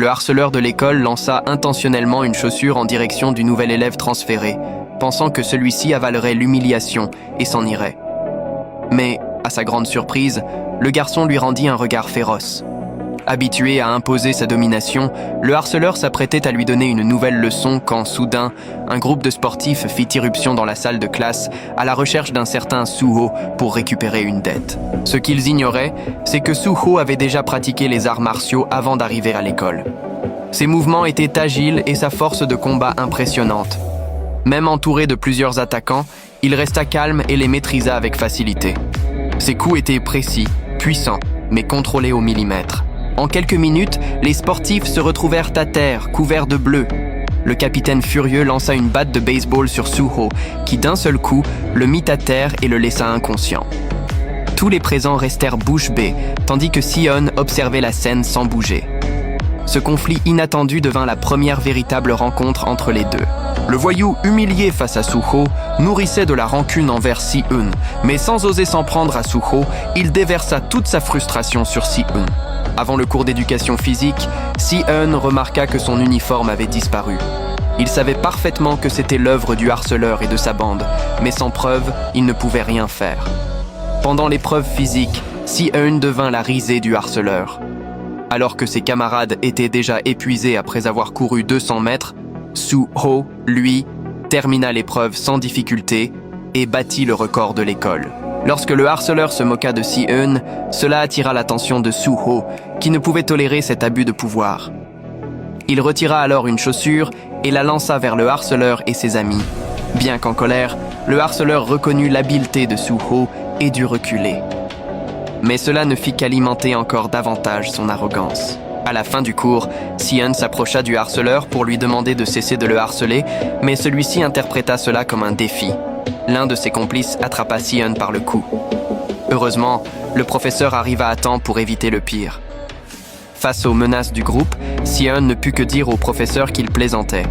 Le harceleur de l'école lança intentionnellement une chaussure en direction du nouvel élève transféré, pensant que celui-ci avalerait l'humiliation et s'en irait. Mais, à sa grande surprise, le garçon lui rendit un regard féroce. Habitué à imposer sa domination, le harceleur s'apprêtait à lui donner une nouvelle leçon quand, soudain, un groupe de sportifs fit irruption dans la salle de classe à la recherche d'un certain Suho pour récupérer une dette. Ce qu'ils ignoraient, c'est que Suho avait déjà pratiqué les arts martiaux avant d'arriver à l'école. Ses mouvements étaient agiles et sa force de combat impressionnante. Même entouré de plusieurs attaquants, il resta calme et les maîtrisa avec facilité. Ses coups étaient précis, puissants, mais contrôlés au millimètre. En quelques minutes, les sportifs se retrouvèrent à terre, couverts de bleu. Le capitaine furieux lança une batte de baseball sur Suho, qui d'un seul coup le mit à terre et le laissa inconscient. Tous les présents restèrent bouche bée, tandis que Sion observait la scène sans bouger. Ce conflit inattendu devint la première véritable rencontre entre les deux. Le voyou, humilié face à Suho, nourrissait de la rancune envers Si-eun, mais sans oser s'en prendre à Suho, il déversa toute sa frustration sur Si-eun. Avant le cours d'éducation physique, Si-eun remarqua que son uniforme avait disparu. Il savait parfaitement que c'était l'œuvre du harceleur et de sa bande, mais sans preuve, il ne pouvait rien faire. Pendant l'épreuve physique, Si-eun devint la risée du harceleur. Alors que ses camarades étaient déjà épuisés après avoir couru 200 mètres, Suho, lui, termina l'épreuve sans difficulté et battit le record de l'école. Lorsque le harceleur se moqua de Si-eun, cela attira l'attention de Suho, qui ne pouvait tolérer cet abus de pouvoir. Il retira alors une chaussure et la lança vers le harceleur et ses amis. Bien qu'en colère, le harceleur reconnut l'habileté de Suho et dut reculer. Mais cela ne fit qu'alimenter encore davantage son arrogance. À la fin du cours, Si-eun s'approcha du harceleur pour lui demander de cesser de le harceler, mais celui-ci interpréta cela comme un défi. L'un de ses complices attrapa Si-eun par le cou. Heureusement, le professeur arriva à temps pour éviter le pire. Face aux menaces du groupe, Si-eun ne put que dire au professeur qu'il plaisantait.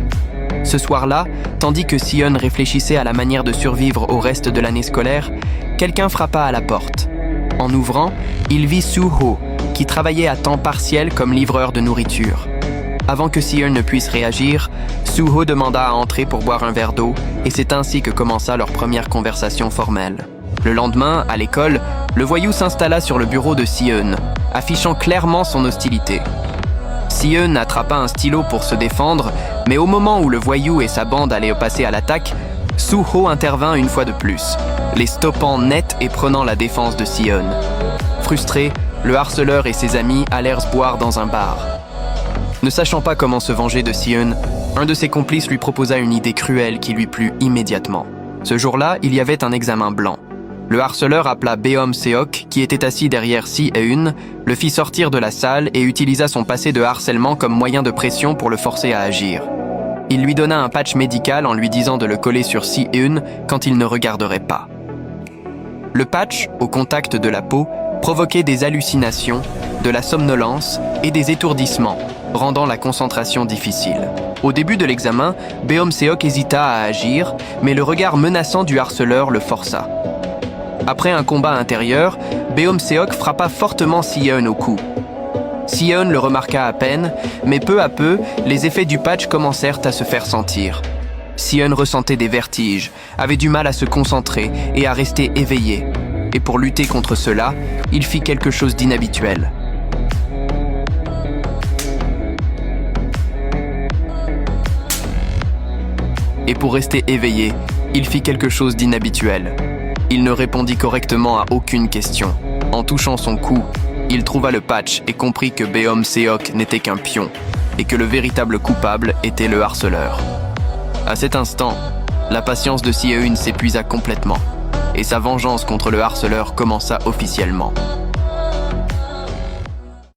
Ce soir-là, tandis que Si-eun réfléchissait à la manière de survivre au reste de l'année scolaire, quelqu'un frappa à la porte. En ouvrant, il vit Suho, qui travaillait à temps partiel comme livreur de nourriture. Avant que Si-eun ne puisse réagir, Suho demanda à entrer pour boire un verre d'eau et c'est ainsi que commença leur première conversation formelle. Le lendemain, à l'école, le voyou s'installa sur le bureau de Si-eun, affichant clairement son hostilité. Si-eun attrapa un stylo pour se défendre, mais au moment où le voyou et sa bande allaient passer à l'attaque, Suho intervint une fois de plus, les stoppant net et prenant la défense de Si-eun. Frustré, le harceleur et ses amis allèrent se boire dans un bar. Ne sachant pas comment se venger de Si-eun, un de ses complices lui proposa une idée cruelle qui lui plut immédiatement. Ce jour-là, il y avait un examen blanc. Le harceleur appela Beom-seok, qui était assis derrière Si-eun, le fit sortir de la salle et utilisa son passé de harcèlement comme moyen de pression pour le forcer à agir. Il lui donna un patch médical en lui disant de le coller sur Si-eun quand il ne regarderait pas. Le patch, au contact de la peau, provoquait des hallucinations, de la somnolence et des étourdissements, rendant la concentration difficile. Au début de l'examen, Beom-seok hésita à agir, mais le regard menaçant du harceleur le força. Après un combat intérieur, Beom-seok frappa fortement Si-eun au cou. Si-eun le remarqua à peine, mais peu à peu, les effets du patch commencèrent à se faire sentir. Si-eun ressentait des vertiges, avait du mal à se concentrer et à rester éveillé. Et pour lutter contre cela, il fit quelque chose d'inhabituel. Il ne répondit correctement à aucune question. En touchant son cou, il trouva le patch et comprit que Beom-seok n'était qu'un pion et que le véritable coupable était le harceleur. À cet instant, la patience de Si-eun s'épuisa complètement et sa vengeance contre le harceleur commença officiellement.